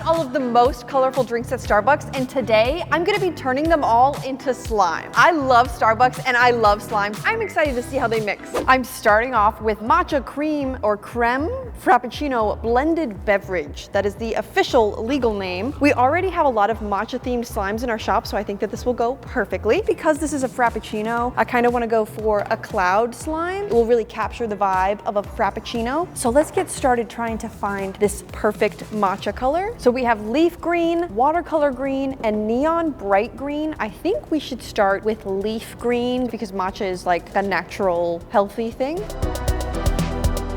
all of the most colorful drinks at Starbucks, and today I'm gonna be turning them all into slime. I love Starbucks and I love slimes. I'm excited to see how they mix. I'm starting off with matcha cream or creme frappuccino blended beverage. That is the official legal name. We already have a lot of matcha themed slimes in our shop, so I think that this will go perfectly. Because this is a frappuccino, I kind of want to go for a cloud slime. It will really capture the vibe of a frappuccino. So let's get started trying to find this perfect matcha color. So we have leaf green, watercolor green, and neon bright green. I think we should start with leaf green because matcha is like a natural, healthy thing.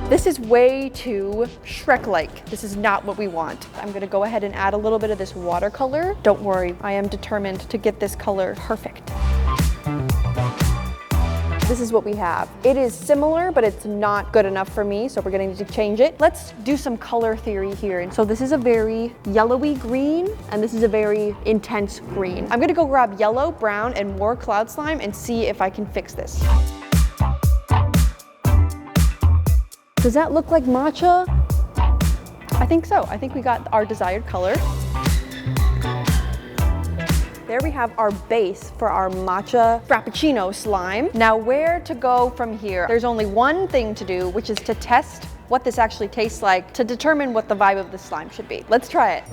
This is way too Shrek-like. This is not what we want. I'm gonna go ahead and add a little bit of this watercolor. Don't worry, I am determined to get this color perfect. This is what we have. It is similar, but it's not good enough for me, so we're gonna need to change it. Let's do some color theory here. And so this is a very yellowy green, and this is a very intense green. I'm gonna go grab yellow, brown, and more cloud slime and see if I can fix this. Does that look like matcha? I think so. I think we got our desired color. There we have our base for our matcha frappuccino slime. Now where to go from here? There's only one thing to do, which is to test what this actually tastes like to determine what the vibe of the slime should be. Let's try it.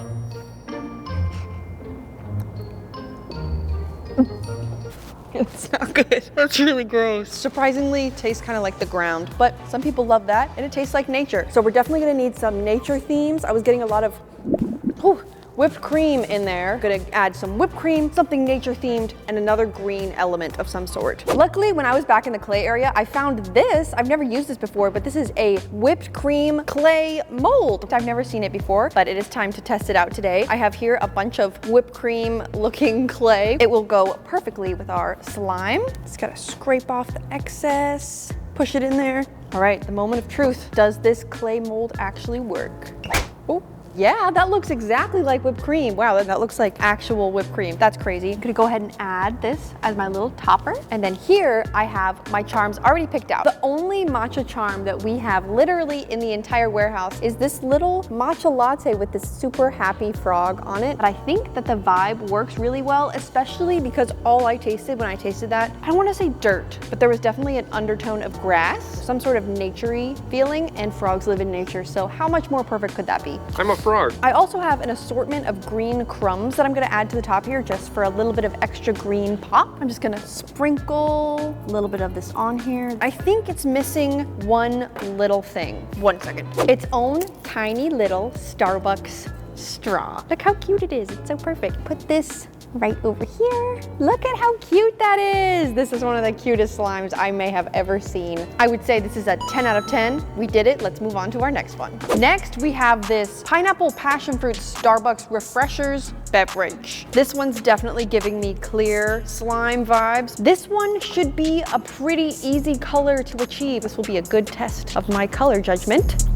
It's not good. That's really gross. Surprisingly, tastes kind of like the ground, but some people love that and it tastes like nature. So we're definitely gonna need some nature themes. I was getting a lot of whipped cream in there. Gonna add some whipped cream, something nature themed, and another green element of some sort. Luckily, when I was back in the clay area, I found this. I've never used this before, but this is a whipped cream clay mold. I've never seen it before, but it is time to test it out today. I have here a bunch of whipped cream looking clay. It will go perfectly with our slime. Just gotta scrape off the excess, push it in there. All right, the moment of truth. Does this clay mold actually work? Oh. Yeah, that looks exactly like whipped cream. Wow, that looks like actual whipped cream. That's crazy. I'm gonna go ahead and add this as my little topper. And then here I have my charms already picked out. The only matcha charm that we have literally in the entire warehouse is this little matcha latte with this super happy frog on it. But I think that the vibe works really well, especially because all I tasted when I tasted that, I don't wanna say dirt, but there was definitely an undertone of grass, some sort of naturey feeling, and frogs live in nature. So how much more perfect could that be? I'm a frog. I also have an assortment of green crumbs that I'm gonna add to the top here just for a little bit of extra green pop. I'm just gonna sprinkle a little bit of this on here. I think it's missing one little thing. 1 second. Its own tiny little Starbucks straw. Look how cute it is. It's so perfect. Put this right over here. Look at how cute that is. This is one of the cutest slimes I may have ever seen. I would say this is a 10 out of 10. We did it. Let's move on to our next one. Next, we have this pineapple passion fruit Starbucks Refreshers beverage. This one's definitely giving me clear slime vibes. This one should be a pretty easy color to achieve. This will be a good test of my color judgment.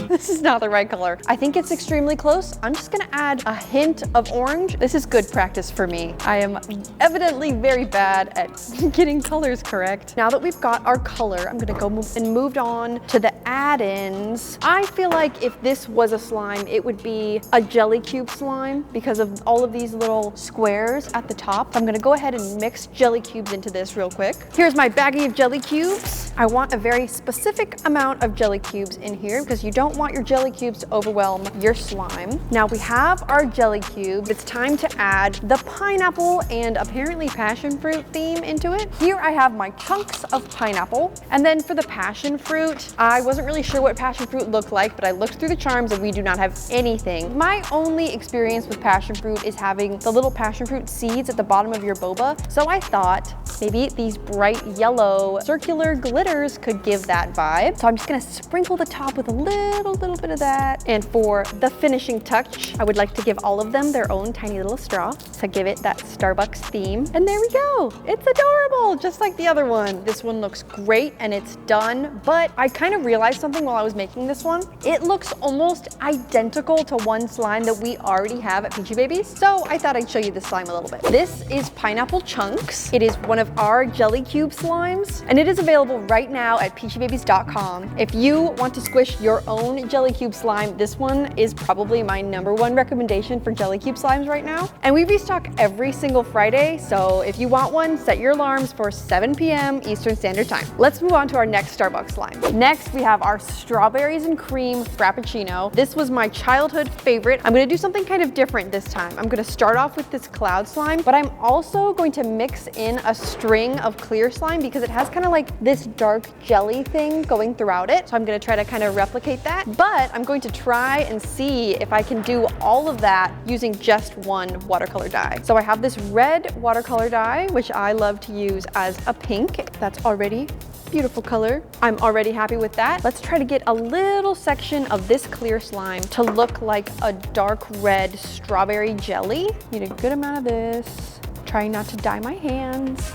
This is not the right color. I think it's extremely close. I'm just gonna add a hint of orange. This is good practice for me. I am evidently very bad at getting colors correct. Now that we've got our color, I'm gonna go move on to the add-ins. I feel like if this was a slime, it would be a jelly cube slime because of all of these little squares at the top. I'm gonna go ahead and mix jelly cubes into this real quick. Here's my baggie of jelly cubes. I want a very specific amount of jelly cubes in here because you don't want your jelly cubes to overwhelm your slime. Now we have our jelly cube. It's time to add the pineapple and apparently passion fruit theme into it. Here I have my chunks of pineapple. And then for the passion fruit, I wasn't really sure what passion fruit looked like, but I looked through the charms and we do not have anything. My only experience with passion fruit is having the little passion fruit seeds at the bottom of your boba. So I thought maybe these bright yellow circular glitters could give that vibe. So I'm just gonna sprinkle the top with a little bit of that. And for the finishing touch, I would like to give all of them their own tiny little straw to give it that Starbucks theme. And there we go. It's adorable, just like the other one. This one looks great and it's done, but I kind of realized something while I was making this one. It looks almost identical to one slime that we already have at Peachybbies. So I thought I'd show you the slime a little bit. This is Pineapple Chunks. It is one of our jelly cube slimes, and it is available right now at peachybbies.com. If you want to squish your own own jelly cube slime, this one is probably my #1 recommendation for jelly cube slimes right now. And we restock every single Friday, so if you want one, set your alarms for 7 p.m. Eastern Standard Time. Let's move on to our next Starbucks slime. Next, we have our strawberries and cream Frappuccino. This was my childhood favorite. I'm gonna do something kind of different this time. I'm gonna start off with this cloud slime, but I'm also going to mix in a string of clear slime because it has kind of like this dark jelly thing going throughout it. So I'm gonna try to kind of replicate that, but I'm going to try and see if I can do all of that using just one watercolor dye. So I have this red watercolor dye, which I love to use as a pink. That's already beautiful color. I'm already happy with that. Let's try to get a little section of this clear slime to look like a dark red strawberry jelly. Need a good amount of this. Trying not to dye my hands.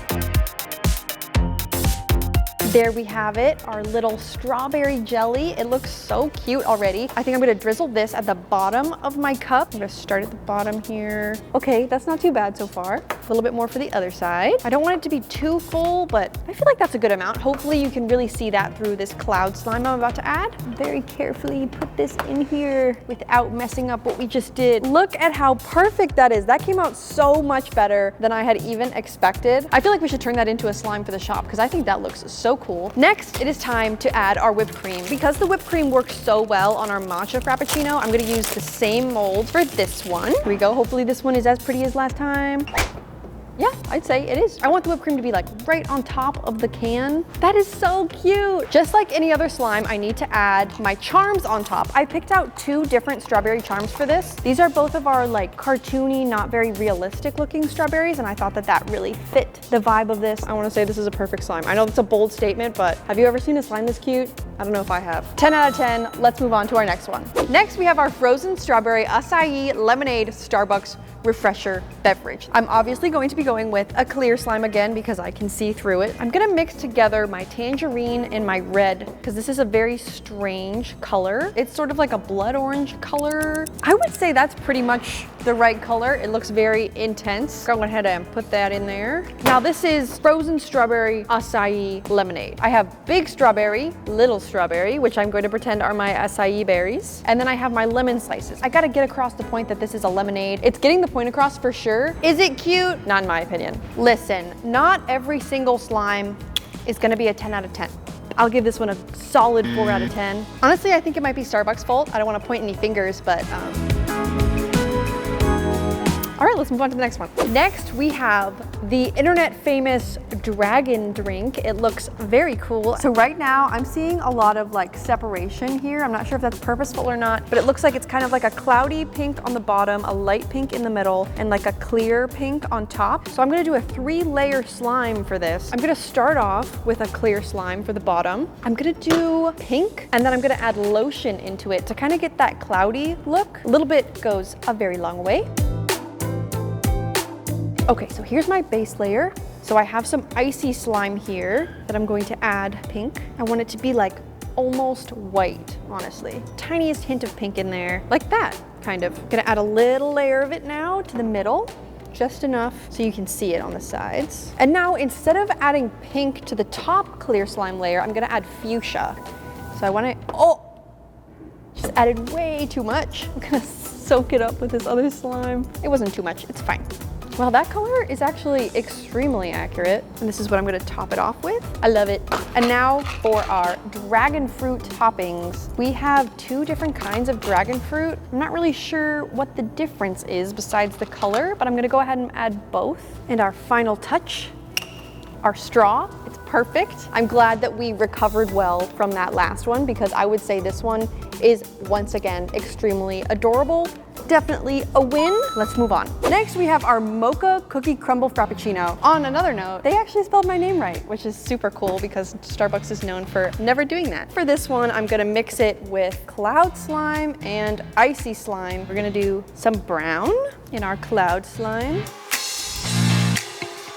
There we have it, our little strawberry jelly. It looks so cute already. I think I'm gonna drizzle this at the bottom of my cup. I'm gonna start at the bottom here. Okay, that's not too bad so far. A little bit more for the other side. I don't want it to be too full, but I feel like that's a good amount. Hopefully you can really see that through this cloud slime I'm about to add. Very carefully put this in here without messing up what we just did. Look at how perfect that is. That came out so much better than I had even expected. I feel like we should turn that into a slime for the shop because I think that looks so cool. Next, it is time to add our whipped cream. Because the whipped cream works so well on our Matcha Frappuccino, I'm gonna use the same mold for this one. Here we go. Hopefully this one is as pretty as last time. Yeah, I'd say it is. I want the whipped cream to be like right on top of the can. That is so cute. Just like any other slime, I need to add my charms on top. I picked out 2 different strawberry charms for this. These are both of our like cartoony, not very realistic looking strawberries, and I thought that that really fit the vibe of this. I wanna say this is a perfect slime. I know it's a bold statement, but have you ever seen a slime this cute? I don't know if I have. 10 out of 10, let's move on to our next one. Next, we have our frozen strawberry acai lemonade Starbucks refresher beverage. I'm obviously going to be going with a clear slime again because I can see through it. I'm gonna mix together my tangerine and my red because this is a very strange color. It's sort of like a blood orange color. I would say that's pretty much the right color. It looks very intense. Go ahead and put that in there. Now this is frozen strawberry acai lemonade. I have big strawberry, little strawberry, which I'm going to pretend are my acai berries. And then I have my lemon slices. I gotta get across the point that this is a lemonade. It's getting the point across for sure. Is it cute? Not in my opinion. Listen, not every single slime is gonna be a 10 out of 10. I'll give this one a solid 4 out of 10. Honestly, I think it might be Starbucks' fault. I don't wanna point any fingers, but all right, let's move on to the next one. Next, we have the internet famous dragon drink. It looks very cool. So right now I'm seeing a lot of like separation here. I'm not sure if that's purposeful or not, but it looks like it's kind of like a cloudy pink on the bottom, a light pink in the middle, and like a clear pink on top. So I'm gonna do a 3-layer slime for this. I'm gonna start off with a clear slime for the bottom. I'm gonna do pink, and then I'm gonna add lotion into it to kind of get that cloudy look. A little bit goes a very long way. Okay, so here's my base layer. So I have some icy slime here that I'm going to add pink. I want it to be like almost white, honestly. Tiniest hint of pink in there, like that, kind of. Gonna add a little layer of it now to the middle, just enough so you can see it on the sides. And now instead of adding pink to the top clear slime layer, I'm gonna add fuchsia. So I wanna, just added way too much. I'm gonna soak it up with this other slime. It wasn't too much, it's fine. Well, that color is actually extremely accurate. And this is what I'm gonna top it off with. I love it. And now for our dragon fruit toppings. We have 2 different kinds of dragon fruit. I'm not really sure what the difference is besides the color, but I'm gonna go ahead and add both. And our final touch, our straw. It's perfect. I'm glad that we recovered well from that last one because I would say this one is once again extremely adorable. Definitely a win. Let's move on. Next, we have our Mocha Cookie Crumble Frappuccino. On another note, they actually spelled my name right, which is super cool because Starbucks is known for never doing that. For this one, I'm gonna mix it with cloud slime and icy slime. We're gonna do some brown in our cloud slime.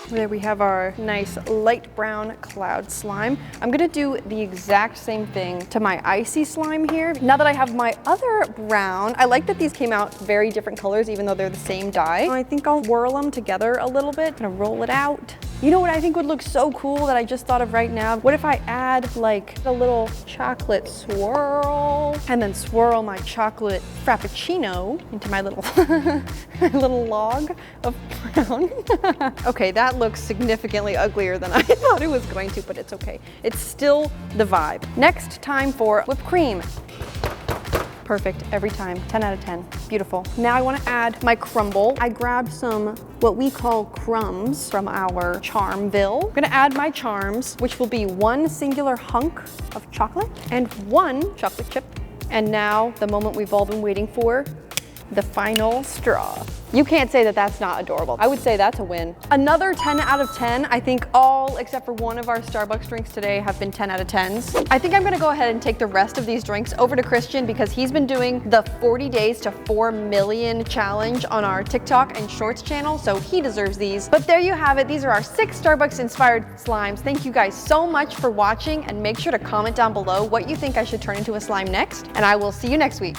There we have our nice light brown cloud slime. I'm gonna do the exact same thing to my icy slime here. Now that I have my other brown, I like that these came out very different colors even though they're the same dye. I think I'll whirl them together a little bit. I'm gonna roll it out. You know what I think would look so cool that I just thought of right now? What if I add like a little chocolate swirl and then swirl my chocolate frappuccino into my little, my little log of brown? Okay, that looks significantly uglier than I thought it was going to, but it's okay. It's still the vibe. Next, time for whipped cream. Perfect every time, 10 out of 10, beautiful. Now I wanna add my crumble. I grabbed some, what we call crumbs from our Charmville. I'm gonna add my charms, which will be one singular hunk of chocolate and one chocolate chip. And now the moment we've all been waiting for, the final straw. You can't say that that's not adorable. I would say that's a win. Another 10 out of 10. I think all except for one of our Starbucks drinks today have been 10 out of 10s. I think I'm gonna go ahead and take the rest of these drinks over to Christian because he's been doing the 40 days to 4 million challenge on our TikTok and Shorts channel, so he deserves these. But there you have it. These are our 6 Starbucks inspired slimes. Thank you guys so much for watching, and make sure to comment down below what you think I should turn into a slime next, and I will see you next week.